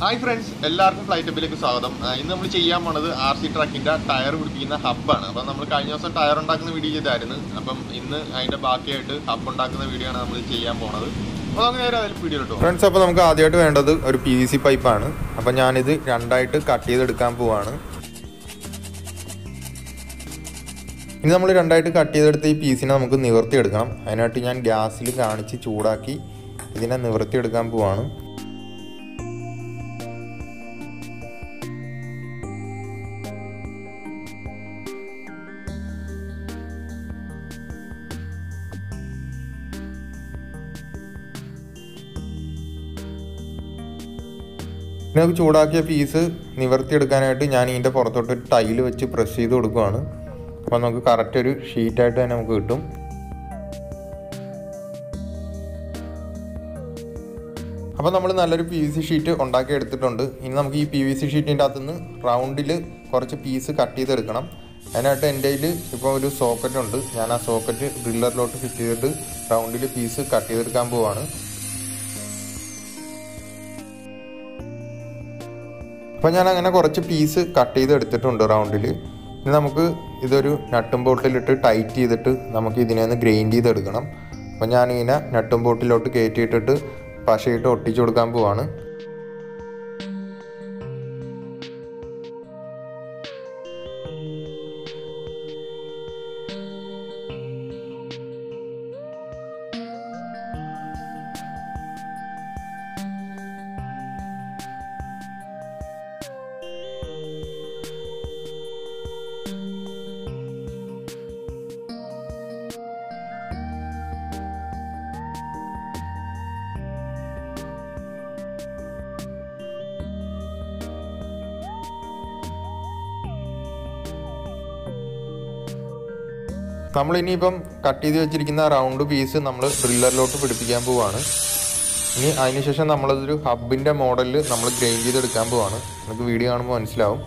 Hi friends, എല്ലാവർക്കും flight ഹബിലേക്ക് സ്വാഗതം. ഇന്ന് നമ്മൾ ചെയ്യാൻ പോണത് RC ട്രക്കിന്റെ ടയർ പിടിപ്പിക്കുന്ന ഹബ്ബാണ്. അപ്പം നമ്മൾ കഴിഞ്ഞ ദിവസം ടയർ ഉണ്ടാക്കുന്ന വീഡിയോ ചെയ്തായിരുന്നു. അപ്പം ഇന്ന് അതിന്റെ ബാക്കിയായിട്ട് ഹബ്ബ് ഉണ്ടാക്കുന്ന വീഡിയോ ആണ് നമ്മൾ ചെയ്യാൻ പോണത്. അപ്പോൾ നമുക്ക് നേരെ അതിൽ വീഡിയോ ഇട്ടു. ഫ്രണ്ട്സ്, അപ്പോൾ നമുക്ക് ആദ്യമായിട്ട് വേണ്ടത് ഒരു PVC പൈപ്പാണ്. അപ്പം ഞാനിത് രണ്ടായിട്ട് കട്ട് ചെയ്തെടുക്കാൻ പോവാണ്. ഇനി നമ്മൾ രണ്ടായിട്ട് കട്ട് ചെയ്തെടുത്ത ഈ പീസിനെ നമുക്ക് നിവർത്തിയെടുക്കണം. അതിനായിട്ട് ഞാൻ ഗ്യാസിൽ കാണിച്ച് ചൂടാക്കി ഇതിനെ നിവർത്തിയെടുക്കാൻ പോവാണ്. നമുക്ക് ചൂടാക്കിയ പീസ് നിവർത്തിയെടുക്കാനായിട്ട് ഞാൻ ഇതിൻ്റെ പുറത്തോട്ട് ഒരു ടൈല് വെച്ച് പ്രസ് ചെയ്ത് കൊടുക്കുകയാണ്. അപ്പോൾ നമുക്ക് കറക്റ്റ് ഒരു ഷീറ്റായിട്ട് തന്നെ നമുക്ക് കിട്ടും. അപ്പോൾ നമ്മൾ നല്ലൊരു PVC ഷീറ്റ് ഉണ്ടാക്കി എടുത്തിട്ടുണ്ട്. ഇനി നമുക്ക് ഈ PVC ഷീറ്റിൻ്റെ അകത്തുനിന്ന് റൗണ്ടിൽ കുറച്ച് പീസ് കട്ട് ചെയ്തെടുക്കണം. അതിനായിട്ട് എൻ്റെ കയ്യിൽ ഇപ്പോൾ ഒരു സോക്കറ്റ് ഉണ്ട്. ഞാൻ ആ സോക്കറ്റ് ഡ്രില്ലറിലോട്ട് ഫിറ്റ് ചെയ്തിട്ട് റൗണ്ടിൽ പീസ് കട്ട് ചെയ്തെടുക്കാൻ പോവാണ്. അപ്പോൾ ഞാൻ അങ്ങനെ കുറച്ച് പീസ് കട്ട് ചെയ്ത് എടുത്തിട്ടുണ്ട് റൗണ്ടിൽ. ഇനി നമുക്ക് ഇതൊരു നട്ടും ബോട്ടിലിട്ട് ടൈറ്റ് ചെയ്തിട്ട് നമുക്ക് ഇതിനെ ഒന്ന് ഗ്രൈൻഡ് ചെയ്തെടുക്കണം. അപ്പോൾ ഞാനിങ്ങനെ നട്ടും ബോട്ടിലോട്ട് കയറ്റിയിട്ടിട്ട് പശയിട്ട് ഒട്ടിച്ചു കൊടുക്കാൻ പോവാണ്. നമ്മളിനിയിപ്പം കട്ട് ചെയ്ത് വെച്ചിരിക്കുന്ന റൗണ്ട് പീസ് നമ്മൾ ഡ്രില്ലറിലോട്ട് പിടിപ്പിക്കാൻ പോവാണ്. ഇനി അതിനുശേഷം നമ്മളതൊരു ഹബിൻ്റെ മോഡലിൽ നമ്മൾ ഗ്രൈൻഡ് ചെയ്തെടുക്കാൻ പോവാണ്. നമുക്ക് വീഡിയോ കാണുമ്പോൾ മനസ്സിലാവും.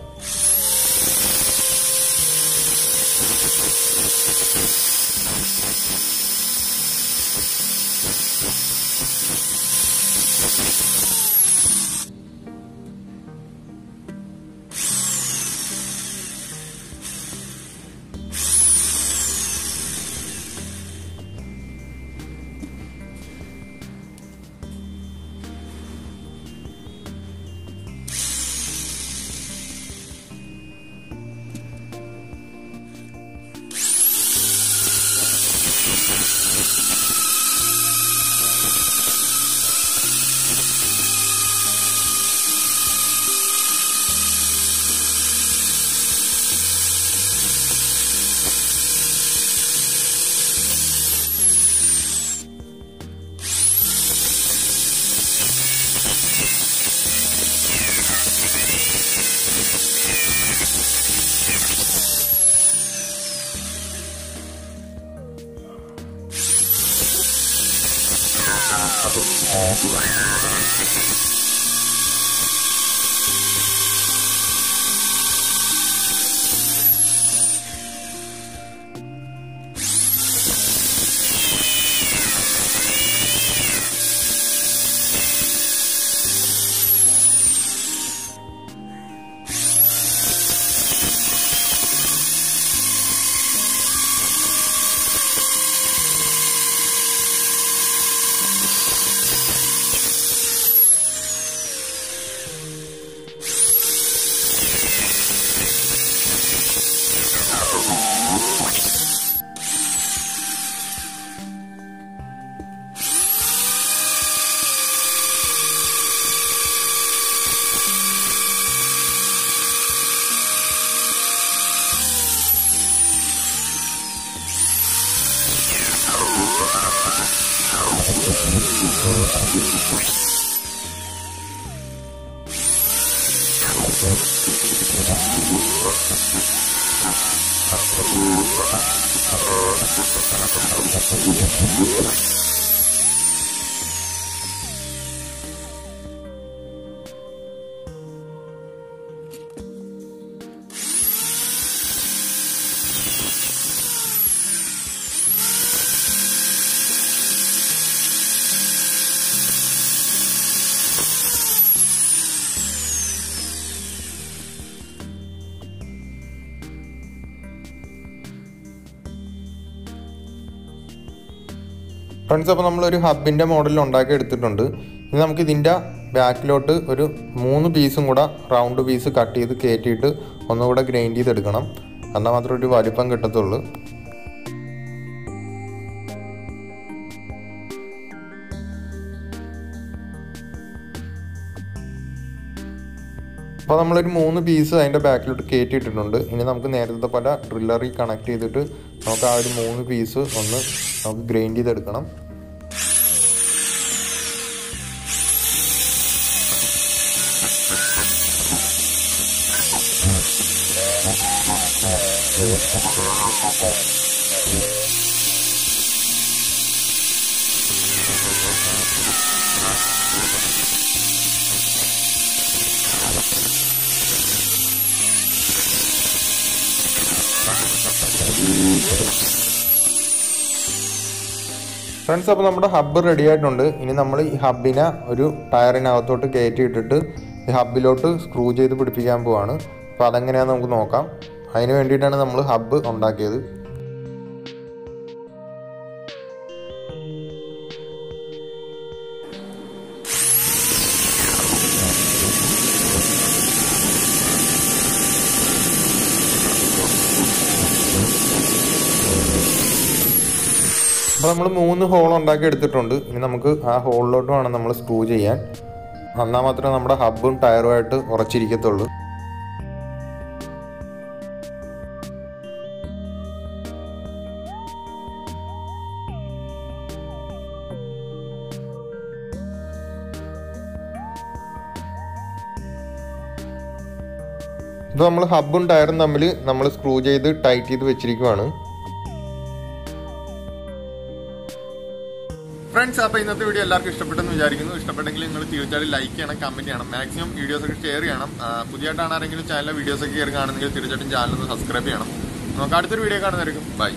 ഫ്രണ്ട്സ്, അപ്പോൾ നമ്മളൊരു ഹബിൻ്റെ മോഡൽ ഉണ്ടാക്കി എടുത്തിട്ടുണ്ട്. ഇനി നമുക്ക് ഇതിൻ്റെ ബാക്കിലോട്ട് ഒരു 3 പീസും കൂടെ റൗണ്ട് പീസ് കട്ട് ചെയ്ത് കയറ്റിയിട്ട് ഒന്നുകൂടെ ഗ്രൈൻഡ് ചെയ്തെടുക്കണം. എന്നാൽ മാത്രമേ ഒരു വലിപ്പം കിട്ടത്തുള്ളൂ. അപ്പോൾ നമ്മളൊരു 3 പീസ് അതിൻ്റെ ബാക്കിലോട്ട് കയറ്റിയിട്ടിട്ടുണ്ട്. ഇനി നമുക്ക് നേരത്തെ പോലെ ഡ്രില്ലറിൽ കണക്ട് ചെയ്തിട്ട് നമുക്ക് ആ ഒരു 3 പീസ് ഒന്ന് നമുക്ക് ഗ്രൈൻഡ് ചെയ്തെടുക്കണം. ഫ്രണ്ട്സ്, അപ്പോൾ നമ്മുടെ ഹബ്ബ് റെഡി ആയിട്ടുണ്ട്. ഇനി നമ്മൾ ഈ ഹബിനെ ഒരു ടയറിനകത്തോട്ട് കയറ്റി ഇട്ടിട്ട് ഈ ഹബിലോട്ട് സ്ക്രൂ ചെയ്ത് പിടിപ്പിക്കാൻ പോവാണ്. അപ്പോൾ അതെങ്ങനെയാണെന്ന് നമുക്ക് നോക്കാം. അതിന് വേണ്ടിയിട്ടാണ് നമ്മൾ ഹബ്ബ് ഉണ്ടാക്കിയത്. അപ്പോൾ നമ്മൾ 3 ഹോൾ ഉണ്ടാക്കി എടുത്തിട്ടുണ്ട്. ഇനി നമുക്ക് ആ ഹോളിലോട്ട് വേണം നമ്മൾ സ്ക്രൂ ചെയ്യാൻ. എന്നാൽ മാത്രമേ നമ്മുടെ ഹബ്ബും ടയറുമായിട്ട് ഉറച്ചിരിക്കത്തുള്ളൂ. ഇപ്പോൾ നമ്മൾ ഹബ്ബും ടയറും തമ്മിൽ നമ്മൾ സ്ക്രൂ ചെയ്ത് ടൈറ്റ് ചെയ്ത് വെച്ചിരിക്കുവാണ്. ഫ്രണ്ട്സ്, അപ്പോൾ ഇന്നത്തെ വീഡിയോ എല്ലാവർക്കും ഇഷ്ടപ്പെട്ടെന്ന് വിചാരിക്കുന്നു. ഇഷ്ടപ്പെട്ടെങ്കിൽ നിങ്ങൾ തീർച്ചയായിട്ടും ലൈക്ക് ചെയ്യണം, കമന്റ് ചെയ്യണം, മാക്സിമം വീഡിയോസൊക്കെ ഷെയർ ചെയ്യണം. പുതിയതായിട്ടാണ് ആരെങ്കിലും ചാനലിലെ വീഡിയോസൊക്കെ കയറി കാണുന്നെങ്കിൽ തീർച്ചയായിട്ടും ചാനൽ ഒന്ന് സബ്സ്ക്രൈബ് ചെയ്യണം. നമുക്ക് അടുത്തൊരു വീഡിയോ കാണുന്നതായിരിക്കും. ബൈ.